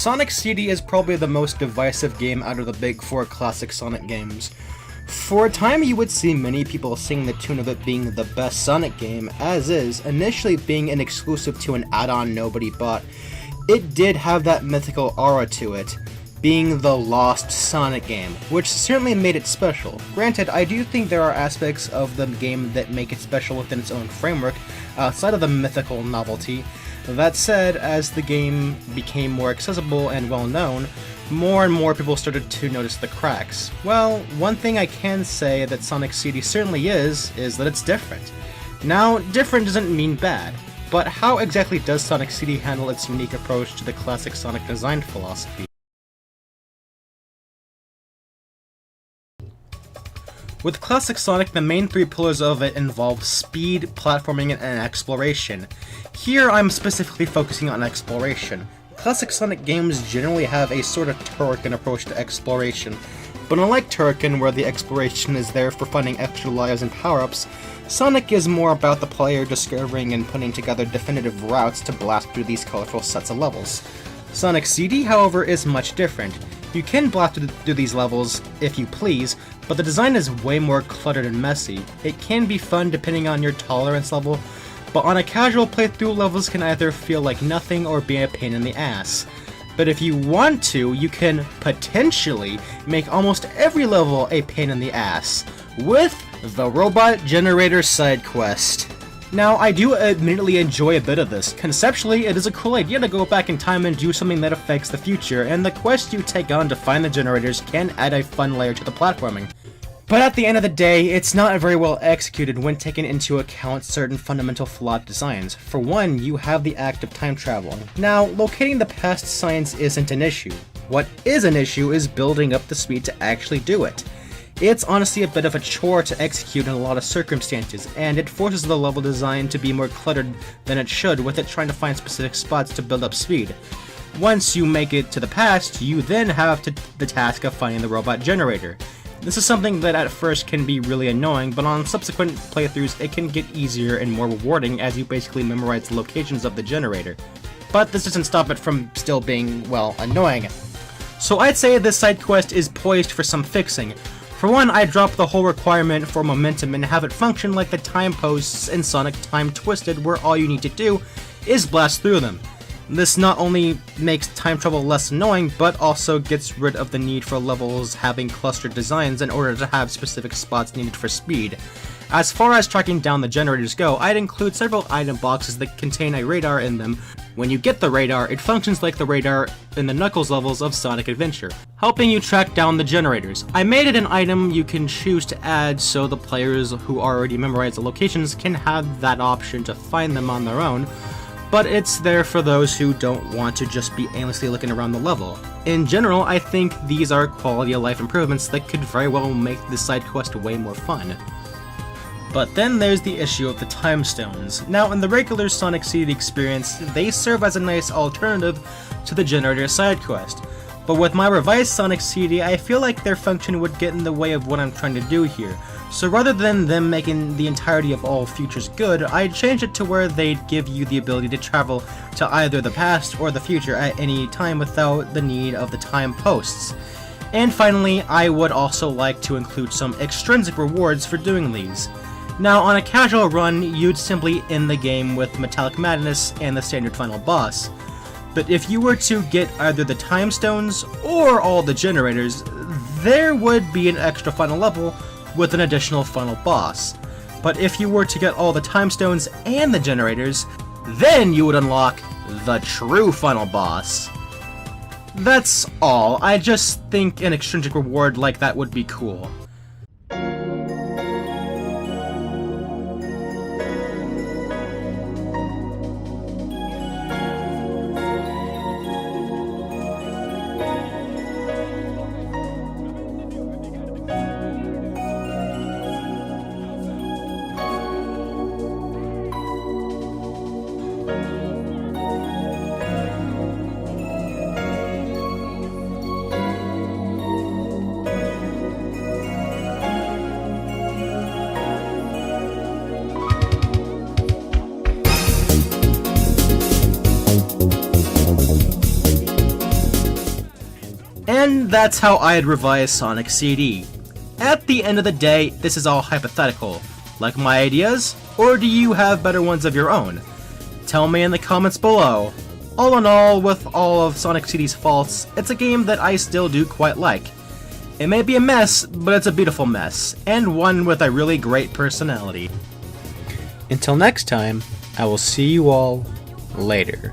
Sonic CD is probably the most divisive game out of the big four classic Sonic games. For a time you would see many people sing the tune of it being the best Sonic game, as is, initially being an exclusive to an add-on nobody bought. It did have that mythical aura to it, being the lost Sonic game, which certainly made it special. Granted, I do think there are aspects of the game that make it special within its own framework, outside of the mythical novelty. That said, as the game became more accessible and well-known, more and more people started to notice the cracks. Well, one thing I can say that Sonic CD certainly is that it's different. Now, different doesn't mean bad, but how exactly does Sonic CD handle its unique approach to the classic Sonic design philosophy? With classic Sonic, the main three pillars of it involve speed, platforming, and exploration. Here I'm specifically focusing on exploration. Classic Sonic games generally have a sort of Turrican approach to exploration, but unlike Turrican, where the exploration is there for finding extra lives and power-ups, Sonic is more about the player discovering and putting together definitive routes to blast through these colorful sets of levels. Sonic CD, however, is much different. You can blast through these levels if you please, but the design is way more cluttered and messy. It can be fun depending on your tolerance level, but on a casual playthrough, levels can either feel like nothing or be a pain in the ass. But if you want to, you can potentially make almost every level a pain in the ass with the Robot Generator side quest. Now, I do admittedly enjoy a bit of this. Conceptually, it is a cool idea to go back in time and do something that affects the future, and the quest you take on to find the generators can add a fun layer to the platforming. But at the end of the day, it's not very well executed when taking into account certain fundamental flawed designs. For one, you have the act of time traveling. Now, locating the past science isn't an issue. What is an issue is building up the speed to actually do it. It's honestly a bit of a chore to execute in a lot of circumstances, and it forces the level design to be more cluttered than it should, with it trying to find specific spots to build up speed. Once you make it to the past, you then have the task of finding the robot generator. This is something that at first can be really annoying, but on subsequent playthroughs it can get easier and more rewarding as you basically memorize the locations of the generator. But this doesn't stop it from still being, well, annoying. So I'd say this side quest is poised for some fixing. For one, I dropped the whole requirement for momentum and have it function like the time posts in Sonic Time Twisted, where all you need to do is blast through them. This not only makes time travel less annoying, but also gets rid of the need for levels having clustered designs in order to have specific spots needed for speed. As far as tracking down the generators go, I'd include several item boxes that contain a radar in them. When you get the radar, it functions like the radar in the Knuckles levels of Sonic Adventure, helping you track down the generators. I made it an item you can choose to add so the players who already memorize the locations can have that option to find them on their own, but it's there for those who don't want to just be aimlessly looking around the level. In general, I think these are quality of life improvements that could very well make this side quest way more fun. But then there's the issue of the time stones. Now, in the regular Sonic CD experience, they serve as a nice alternative to the generator side quest. But with my revised Sonic CD, I feel like their function would get in the way of what I'm trying to do here. So rather than them making the entirety of all futures good, I changed it to where they'd give you the ability to travel to either the past or the future at any time without the need of the time posts. And finally, I would also like to include some extrinsic rewards for doing these. Now, on a casual run, you'd simply end the game with Metallic Madness and the standard final boss. But if you were to get either the time stones or all the generators, there would be an extra final level with an additional final boss. But if you were to get all the time stones and the generators, then you would unlock the true final boss. That's all. I just think an extrinsic reward like that would be cool. that's how I'd revise Sonic CD. At the end of the day, this is all hypothetical. Like my ideas? Or do you have better ones of your own? Tell me in the comments below. All in all, with all of Sonic CD's faults, it's a game that I still do quite like. It may be a mess, but it's a beautiful mess, and one with a really great personality. Until next time, I will see you all later.